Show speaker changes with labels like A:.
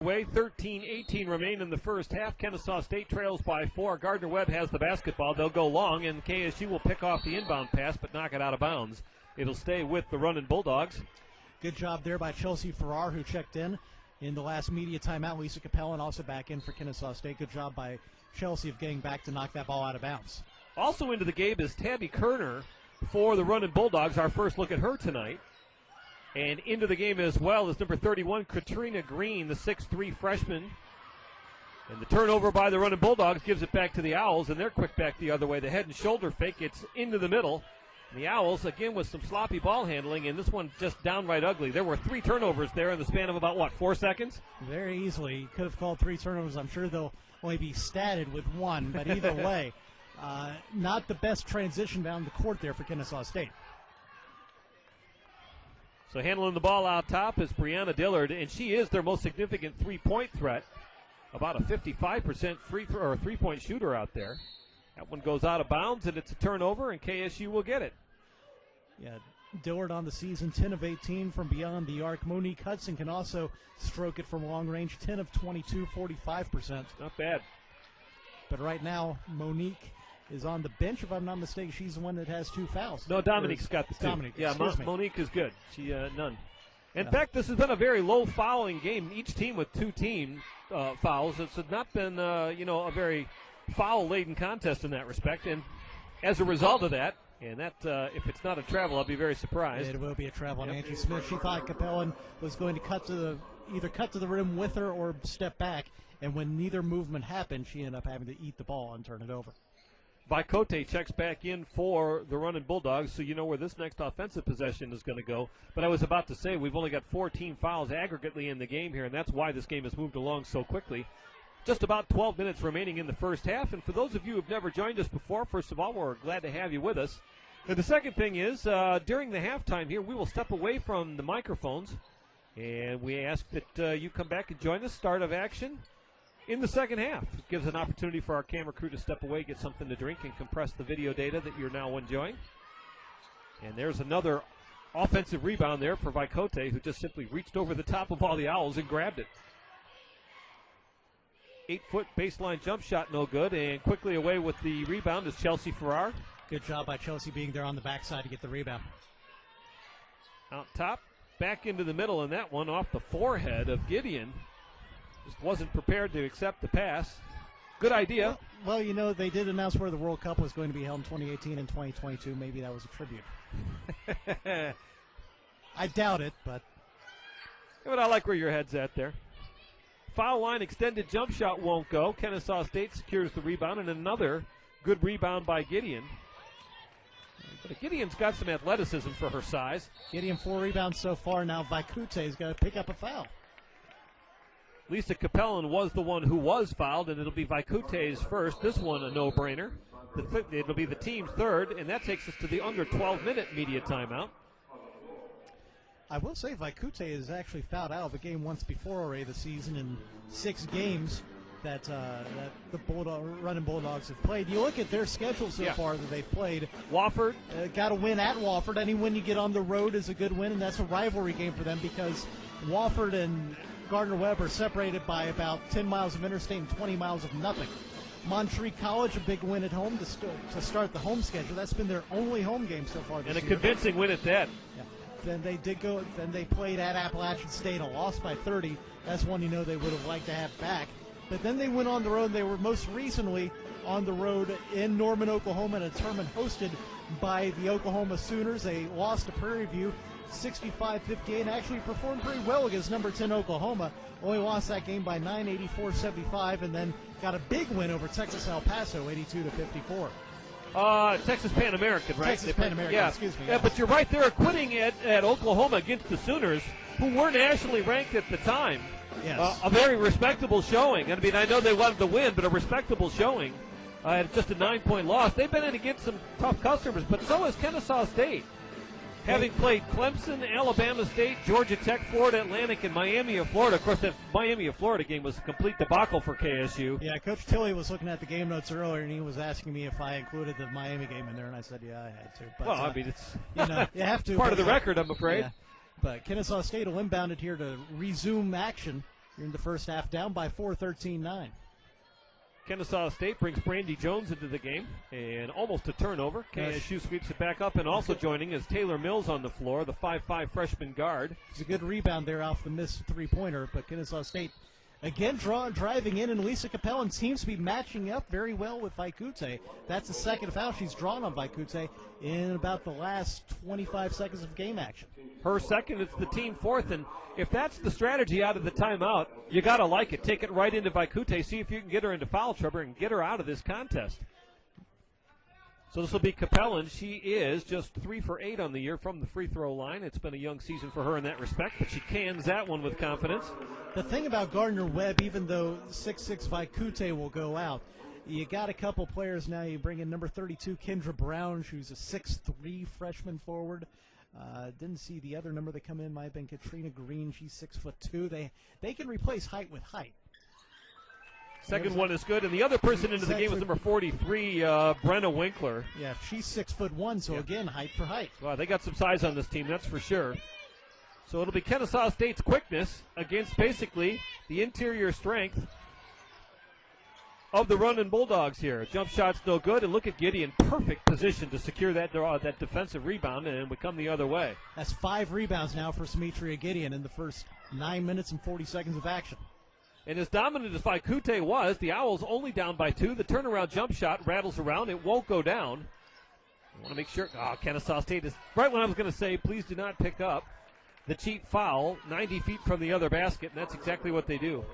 A: Way 13-18 remain in the first half. Kennesaw State trails by 4. Gardner-Webb has the basketball. They'll go long, and KSU will pick off the inbound pass but knock it out of bounds. It'll stay with the running Bulldogs.
B: Good job there by Chelsea Farrar, who checked in the last media timeout. Lisa Capellan also back in for Kennesaw State. Good job by Chelsea of getting back to knock that ball out of bounds.
A: Also into the game is Tabby Kerner for the running Bulldogs. Our first look at her tonight. And into the game as well is number 31, Katrina Green, the 6'3 freshman. And the turnover by the running Bulldogs gives it back to the Owls, and they're quick back the other way. The head and shoulder fake, it's into the middle. And the Owls, again, with some sloppy ball handling, and this one just downright ugly. There were 3 turnovers there in the span of about, 4 seconds?
B: Very easily. Could have called 3 turnovers. I'm sure they'll only be statted with 1, but either way, not the best transition down the court there for Kennesaw State.
A: So handling the ball out top is Brianna Dillard, and she is their most significant three-point threat. About a 55% three-point shooter out there. That one goes out of bounds, and it's a turnover, and KSU will get it.
B: Yeah, Dillard on the season, 10 of 18 from beyond the arc. Monique Hudson can also stroke it from long range, 10 of 22, 45%.
A: Not bad.
B: But right now, Monique is on the bench, if I'm not mistaken. She's the one that has 2 fouls.
A: No, Dominique's got the 2.
B: Dominique,
A: yeah,
B: Monique
A: is good. She none. In fact, this has been a very low fouling game. Each team with 2 team fouls. It's not been a very foul-laden contest in that respect. And as a result of that, and that if it's not a travel, I'll be very surprised.
B: It will be a travel on Angie Smith. She thought Capellan was going to either cut to the rim with her or step back. And when neither movement happened, she ended up having to eat the ball and turn it over.
A: Vaitkute checks back in for the running Bulldogs, so you know where this next offensive possession is going to go. But I was about to say, we've only got 14 fouls aggregately in the game here, and that's why this game has moved along so quickly. Just about 12 minutes remaining in the first half, and for those of you who have never joined us before, first of all, we're glad to have you with us. And the second thing is, during the halftime here, we will step away from the microphones, and we ask that you come back and join us, start of action. In the second half, it gives an opportunity for our camera crew to step away, get something to drink, and compress the video data that you're now enjoying. And there's another offensive rebound there for Vaitkute, who just simply reached over the top of all the Owls and grabbed it. 8-foot baseline jump shot, no good, and quickly away with the rebound is Chelsea Farrar.
B: Good job by Chelsea being there on the backside to get the rebound.
A: Out top, back into the middle, and that one off the forehead of Gideon. Just wasn't prepared to accept the pass. Good idea.
B: Well, they did announce where the World Cup was going to be held in 2018 and 2022. Maybe that was a tribute. I doubt it, but
A: I like where your head's at there. Foul line, extended jump shot won't go. Kennesaw State secures the rebound, and another good rebound by Gideon. But Gideon's got some athleticism for her size.
B: Gideon 4 rebounds so far. Now Vaikute's got to pick up a foul.
A: Lisa Capellan was the one who was fouled, and it'll be Vaikute's first. This one a no-brainer. It'll be the team's third, and that takes us to the under 12-minute media timeout.
B: I will say Vaitkute has actually fouled out of a game once before already this season in 6 games that the running Bulldogs have played. You look at their schedule so far that they've played.
A: Wofford.
B: Got a win at Wofford. Any win you get on the road is a good win, and that's a rivalry game for them because Wofford and Gardner-Webb are separated by about 10 miles of interstate and 20 miles of nothing. Monterey College, a big win at home to start the home schedule. That's been their only home game so far this year.
A: And a convincing win at that.
B: Yeah. Then they played at Appalachian State and lost by 30. That's one they would have liked to have back. But then they went on the road. They were most recently on the road in Norman, Oklahoma, in a tournament hosted by the Oklahoma Sooners. They lost to Prairie View 65-58, and actually performed pretty well against number 10 Oklahoma. Only lost that game by 9, 84-75, and then got a big win over Texas El Paso, 82-54.
A: Texas Pan American, right?
B: Texas Pan American, excuse me.
A: Yeah, but you're right, they're acquitting at Oklahoma against the Sooners, who were nationally ranked at the time.
B: Yes.
A: A very respectable showing. I mean, I know they wanted to win, but a respectable showing. Just a 9-point loss. They've been in against some tough customers, but so has Kennesaw State. Having played Clemson, Alabama State, Georgia Tech, Florida Atlantic, and Miami of Florida. Of course, that Miami of Florida game was a complete debacle for KSU.
B: Yeah, Coach Tilley was looking at the game notes earlier, and he was asking me if I included the Miami game in there, and I said, yeah, I had to. But,
A: well, I mean, it's
B: you have to.
A: Part of the record, I'm afraid.
B: Yeah. But Kennesaw State will inbound it here to resume action. You're in the first half down by 4, 13-9.
A: Kennesaw State brings Brandy Jones into the game, and almost a turnover. KSU sweeps it back up, and also joining is Taylor Mills on the floor, the 5'5 freshman guard.
B: It's a good rebound there off the missed three-pointer, but Kennesaw State again driving in, and Lisa Capellan seems to be matching up very well with Vaitkute. That's the second foul she's drawn on Vaitkute in about the last 25 seconds of game action.
A: Her second, it's the team fourth, and if that's the strategy out of the timeout, you got to like it. Take it right into Vaitkute, see if you can get her into foul trouble and get her out of this contest. So this will be Capellan. She is just 3 for 8 on the year from the free throw line. It's been a young season for her in that respect, but she cans that one with confidence.
B: The thing about Gardner-Webb, even though 6'6 Vaitkute will go out, you got a couple players now. You bring in number 32, Kendra Brown, who's a 6'3 freshman forward. Didn't see the other number that come in. Might have been Katrina Green. She's 6'2". They can replace height with height.
A: Second one is good, and the other person into the game was number 43, Brenna Winkler.
B: Yeah, she's 6'1", so again, height for height.
A: Wow, they got some size on this team, that's for sure. So it'll be Kennesaw State's quickness against basically the interior strength of the running Bulldogs here. Jump shot's no good, and look at Gideon, perfect position to secure that defensive rebound, and we come the other way.
B: That's 5 rebounds now for Symmetria Gideon in the first 9 minutes and 40 seconds of action.
A: And as dominant as Vaitkute was, the Owls only down by 2. The turnaround jump shot rattles around. It won't go down. I want to make sure. Kennesaw State is right when I was going to say, please do not pick up the cheap foul 90 feet from the other basket, and that's exactly what they do.